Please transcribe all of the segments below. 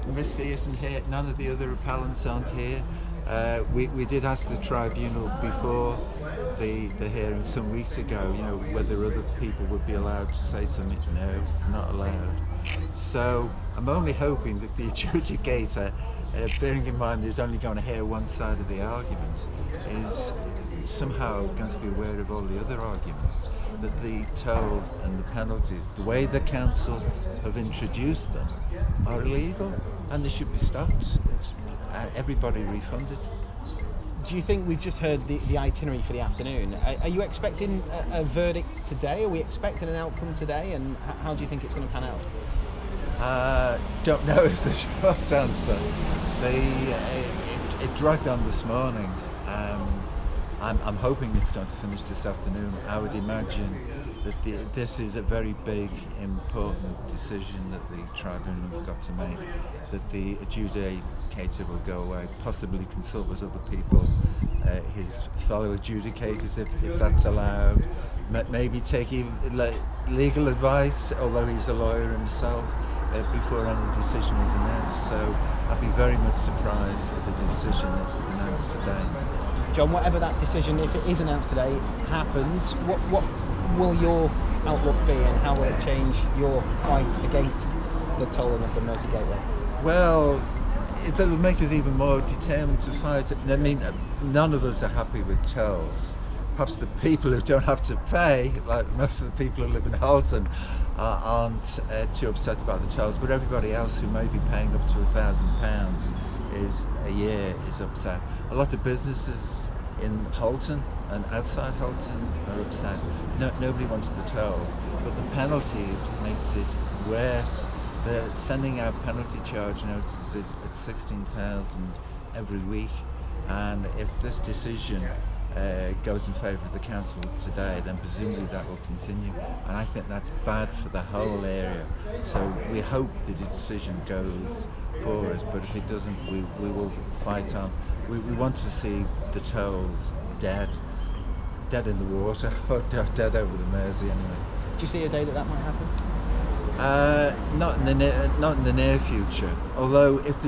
Missy isn't here. None of the other appellants aren't here. We did ask the tribunal before the hearing some weeks ago, whether other people would be allowed to say something. No, not allowed. So I'm only hoping that the adjudicator, bearing in mind there's only going to hear one side of the argument, is somehow going to be aware of all the other arguments, that the tolls and the penalties, the way the council have introduced them, are illegal and they should be stopped. Everybody refunded. Do you think we've just heard the itinerary for the afternoon? Are you expecting a verdict today? Are we expecting an outcome today? And how do you think it's going to pan out? Don't know is the short answer. It dragged on this morning. I'm hoping it's going to finish this afternoon. I would imagine that this is a very big, important decision that the tribunal's got to make, that the adjudicator will go away, possibly consult with other people, his fellow adjudicators if that's allowed, maybe take legal advice, although he's a lawyer himself, before any decision is announced. So I'd be very much surprised if a decision is announced today. John, whatever that decision, if it is announced today, happens, what will your outlook be and how will it change your fight against the tolling of the Mersey Gateway? Well, it'll make us even more determined to fight it. I mean, none of us are happy with tolls. Perhaps the people who don't have to pay, like most of the people who live in Halton, aren't too upset about the tolls, but everybody else who may be paying up to £1,000 a year is upset. A lot of businesses in Halton and outside Halton are upset. Nobody wants the tolls, but the penalties makes it worse. They're sending out penalty charge notices at 16,000 every week, and if this decision goes in favour of the council today, then presumably that will continue, and I think that's bad for the whole area. So we hope the decision goes for us, but if it doesn't, we will fight on. We want to see the tolls dead in the water, or dead over the Mersey anyway. Do you see a day that might happen? Not in the near future. Although if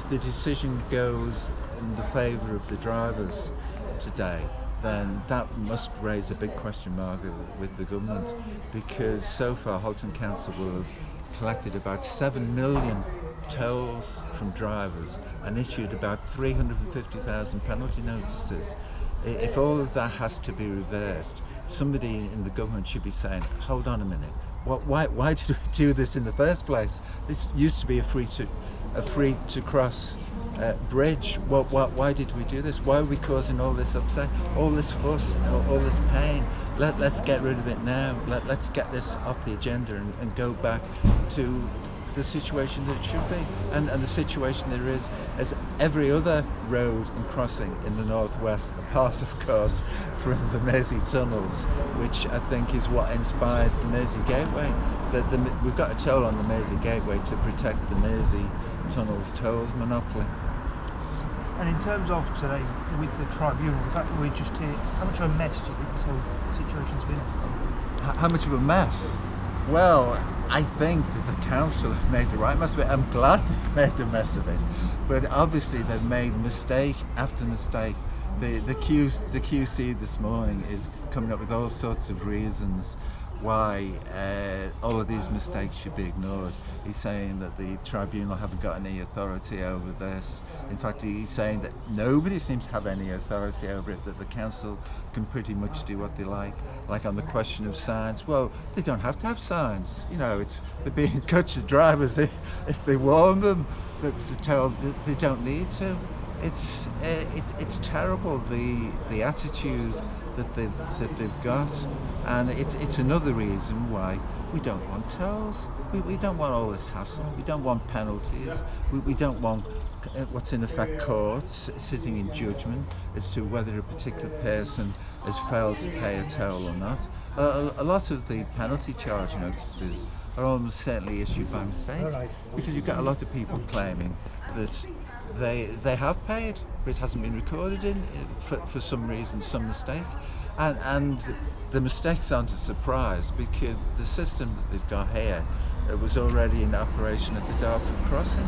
the decision goes in the favour of the drivers today, then that must raise a big question mark with the government, because so far Halton Council will have collected about 7 million tolls from drivers and issued about 350,000 penalty notices. If all of that has to be reversed, somebody in the government should be saying, hold on a minute, why did we do this in the first place? This used to be a free to cross bridge. Why did we do this? Why are we causing all this upset, all this fuss, all this pain? Let's get rid of it now. Let's get this off the agenda and go back to the situation that it should be. And the situation there is every other road and crossing in the northwest, apart of course from the Mersey tunnels, which I think is what inspired the Mersey Gateway. We've got a toll on the Mersey Gateway to protect the Mersey tunnels tolls monopoly. And in terms of today, with the tribunal, the fact that we're just here, how much of a mess do you think this whole situation's been? How much of a mess? Well, I think that the council have made the right mess of it. I'm glad they made a mess of it, but obviously they've made mistake after mistake. The QC this morning is coming up with all sorts of reasons why all of these mistakes should be ignored. He's saying that the tribunal haven't got any authority over this. In fact, he's saying that nobody seems to have any authority over it, that the council can pretty much do what they like. Like on the question of signs, well, they don't have to have signs. They're being cut to drivers if they warn them that's told that they don't need to. It's terrible, the attitude that they've got, and it's another reason why we don't want tolls. We don't want all this hassle. We don't want penalties. We don't want what's in effect courts sitting in judgment as to whether a particular person has failed to pay a toll or not. A lot of the penalty charge notices are almost certainly issued by mistake, because you've got a lot of people claiming that they have paid, but it hasn't been recorded for some reason, some mistake. And the mistakes aren't a surprise, because the system that they've got here was already in operation at the Dartford crossing,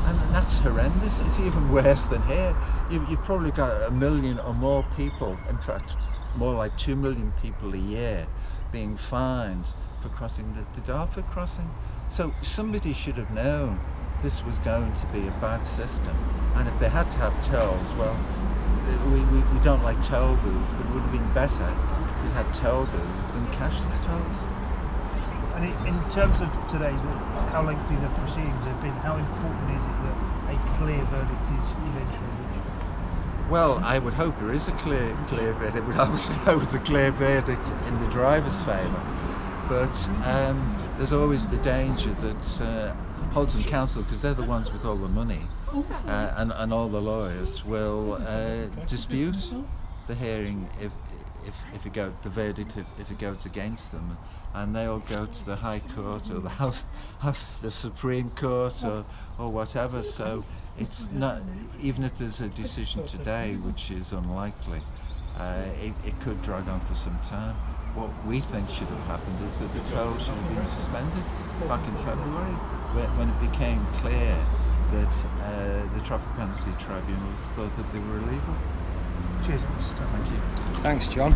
and that's horrendous. It's even worse than here. You've probably got 1 million or more people, in fact more like 2 million people a year, being fined for crossing the Dartford crossing. So somebody should have known this was going to be a bad system, and if they had to have tolls, well, we don't like toll booths, but it would have been better if they'd had toll booths than cashless tolls. And in terms of today, how lengthy the proceedings have been, how important is it that a clear verdict is eventually reached? Well, I would hope there is a clear verdict. It would obviously hope it's a clear verdict in the driver's favour. But there's always the danger that Halton Council, because they're the ones with all the money and all the lawyers, will dispute the hearing if it goes, the verdict if it goes against them, and they'll go to the High Court or the Supreme Court or whatever. So it's not, even if there's a decision today, which is unlikely, it could drag on for some time. What we think should have happened is that the toll should have been suspended back in February when it became clear that the Traffic Penalty Tribunals thought that they were illegal. Cheers, Mr. Thank you. Thanks, John.